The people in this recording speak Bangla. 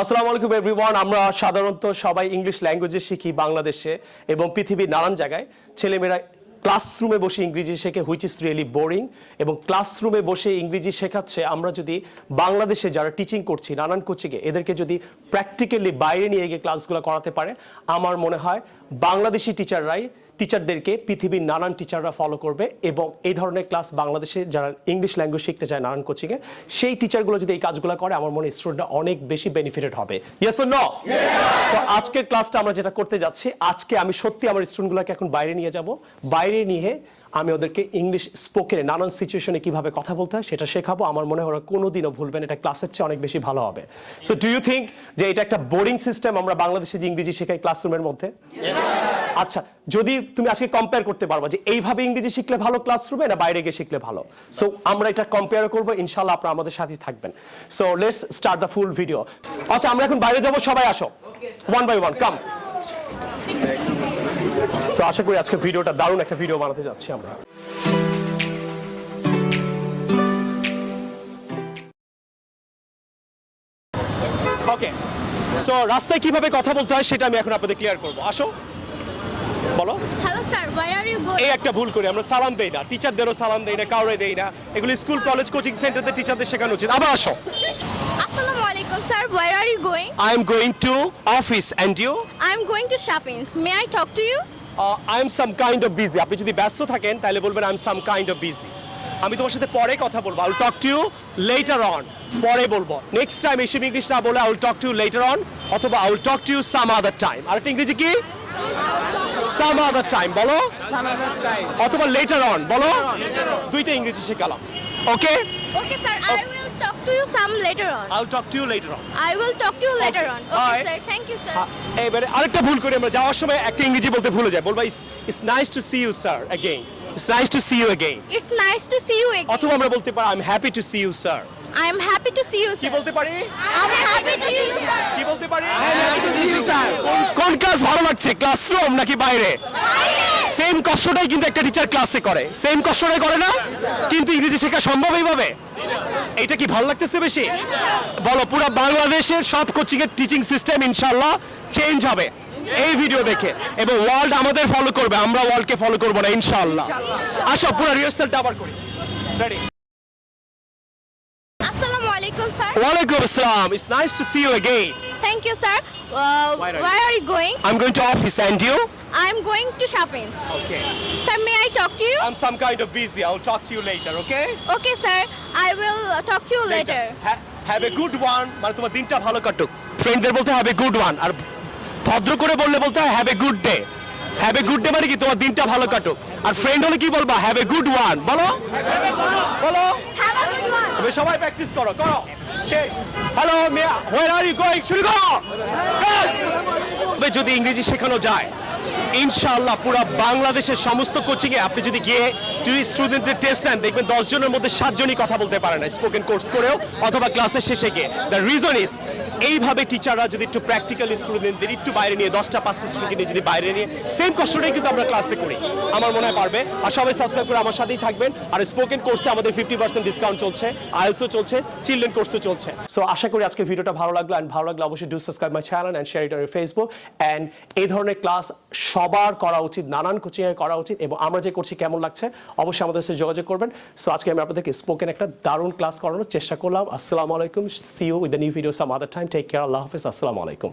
আসসালামু আলাইকুম এভরিওয়ান। আমরা সাধারণত সবাই ইংলিশ ল্যাঙ্গুয়েজে শিখি বাংলাদেশে এবং পৃথিবীর নানান জায়গায়। ছেলেমেয়েরা ক্লাসরুমে বসে ইংরেজি শেখে, হুইচ ইজ রিয়েলি বোরিং। এবং ক্লাসরুমে বসে ইংরেজি শেখাচ্ছে, আমরা যদি বাংলাদেশে যারা টিচিং করছি নানান কোচিংয়ে এদেরকে যদি প্র্যাকটিক্যালি বাইরে নিয়ে গিয়ে ক্লাসগুলো করাতে পারে, আমার মনে হয় বাংলাদেশি টিচারদেরকে পৃথিবীর নানান টিচাররা ফলো করবে। এবং এই ধরনের ক্লাস বাংলাদেশে যারা ইংলিশ ল্যাঙ্গুয়েজ শিখতে চায় নানান কোচিংয়ে, সেই টিচারগুলো যদি এই কাজগুলো করে, আমার মনে হয় স্টুডেন্টরা অনেক বেশি বেনিফিটেড হবে। Yes or no? তো আজকের ক্লাসটা আমরা যেটা করতে যাচ্ছি, আজকে আমি সত্যি আমার স্টুডেন্টগুলোকে এখন বাইরে নিয়ে যাব। বাইরে নিয়ে আমি ওদেরকে ইংলিশ স্পোকেনে নানান সিচুয়েশনে কিভাবে কথা বলতে হয় সেটা শেখাবো। আমার মনে হয় ওরা কোনোদিনও ভুলবেন, এটা ক্লাসের চেয়ে অনেক বেশি ভালো হবে। সো ডু ইউ থিঙ্ক যে এটা একটা বোরিং সিস্টেম আমরা বাংলাদেশে যে ইংরেজি শেখাই ক্লাসরুমের মধ্যে? আচ্ছা, যদি তুমি আজকে কম্পেয়ার করতে পারবা যে এইভাবে ইংরেজি শিখলে ভালো ক্লাসরুমে না বাইরে গিয়ে শিখলে ভালো, সো আমরা এটা কম্পেয়ার করবো। ইনশাআল্লাহ আপনারা আমাদের সাথেই থাকবেন। So let's start the full video. আচ্ছা, আমরা এখন বাইরে যাব, সবাই আসো, ওয়ান বাই ওয়ান কাম। তো আশা করি আজকে ভিডিওটা দারুণ একটা ভিডিও বানাতে যাচ্ছি আমরা। ওকে, সো রাস্তায় কিভাবে কথা বলতে হয় সেটা আমি এখন আপনাদের ক্লিয়ার করব। আসো, বলো। Hello sir, where are you going? এই একটা ভুল করি আমরা, সালাম দেই না, টিচারদেরও সালাম দেই না, কাউরে দেই না। এগুলো স্কুল কলেজ কোচিং সেন্টারতে টিচারদের শেখানো উচিত। আবার আসো। আসসালামু আলাইকুম sir, where are you going? I am going to office and you? I am going to shopping. May I talk to you? I am some kind of busy. আপনি যদি ব্যস্ত থাকেন তাহলে বলবেন I am some kind of busy. আমি তোমার সাথে পরে কথা বলবো, I will talk to you later on. পরে বলবো, নেক্সট টাইম এসে ইংলিশ না বলে I will talk to you later on, অথবা I will talk to you some other time। আরেকটা ইংরেজি কি? some other time বলো, some other time, অথবা later on বলো। দুইটা ইংরেজি শেখালাম। ওকে Okay sir, I will talk to you some later on. I will talk to you later on. I will talk to you later on. Okay Bye. sir, thank you sir. এবারে আরেকটা ভুল করি আমরা, যাওয়ার সময় একটা ইংরেজি বলতে ভুলে যাই, বলবা it's nice to see you sir again, it's nice to see you again। It's nice to see you again. অথবা আমরা বলতে পারি I'm happy to see you sir। I am happy to see you কি sir. বলতে পারি? I'm happy to see you sir. কি বলতে পারি? happy to see you, sir. কোন ক্লাস ভালো লাগছে, ক্লাসরুম নাকি বাইরে? সেম কষ্টটাই কিন্তু একটা টিচার ক্লাসে করে, সেম কষ্টটাই করে না? কিন্তু ইংরেজি শেখা সম্ভব এইভাবে? এটা কি ভালো লাগতেছে বেশি? বলো, পুরো বাংলাদেশের সব কোচিং এর টিচিং সিস্টেম ইনশাআল্লাহ চেঞ্জ হবে এই ভিডিও দেখে, এবং ওয়ার্ল্ড আমাদের ফলো করবে, আমরা ওয়ার্ল্ডকে ফলো করব না ইনশাআল্লাহ। আসো পুরো রিহার্সালটা আবার করি। রেডি? Assalamu alaikum sir. ওয়ালাইকুম আসসালাম, it's nice to see you again. Thank you sir. Where are you going? I'm going to office and you? I'm going to shopping. Okay. Sir, may I talk to you? I'm some kind of busy. I'll talk to you later, okay? Okay sir, I will talk to you later. Have a good one. মানে তোমার দিনটা ভালো কাটুক। ফ্রেন্ডদের বলতে have a good one, আর ভদ্র করে বললে বলতে হয় have a good day. Have a good day মানে কি তোমার দিনটা ভালো কাটুক। আর ফ্রেন্ড হলে কি বলবা? have a good one বলো, বলো। Have a good one. তবে সবাই প্র্যাকটিস করো, করো। শেষ। হ্যালো মিয়া, where are you going? শুরু করো। তবে যদি ইংরেজি শেখানো যায় ইনশাআল্লাহ পুরো বাংলাদেশের সমস্ত কোচিংয়ে আপনি যদি গিয়ে স্টুডেন্টের টেস্ট নেন, দেখবেন 10 জনের মধ্যে 7 জনই কথা বলতে পারে না স্পোকেন কোর্স করেও অথবা ক্লাসের শেষে গিয়ে। দ্য রিজন ইজ এইভাবে টিচাররা যদি একটু প্র্যাকটিক্যালি স্টুডেন্টদের একটু বাইরে নিয়ে 10টা 5টা স্টুডেন্টকে যদি বাইরে নিয়ে সেম কষ্টটাই কিন্তু আমরা ক্লাসে করি, আমার মনে হয় পারবে। আর সবাই সাবস্ক্রাইব করে আমার সাথেই থাকবেন। আর স্পোকেন কোর্সে আমাদের 50% ডিসকাউন্ট চলছে, আইএলটিএসও চলছে, চিলড্রেন কোর্সও চলছে। সো আশা করি আজকে ভিডিওটা ভালো লাগলো, অ্যান্ড ভালো লাগলে অবশ্যই do subscribe my channel and share it on Facebook. And এই ধরনের ক্লাস সবার করা উচিত, নানান কোচিংয়ে করা উচিত। এবং আমরা যে করছি কেমন লাগছে অবশ্যই আমাদের সাথে যোগাযোগ করবেন। সো আজকে আমি আপনাদেরকে স্পোকেন একটা দারুণ ক্লাস করানোর চেষ্টা করলাম। আসসালামু আলাইকুম, see you with the new video some other time. Take care, আল্লাহ হাফেজ, আসসালামু আলাইকুম।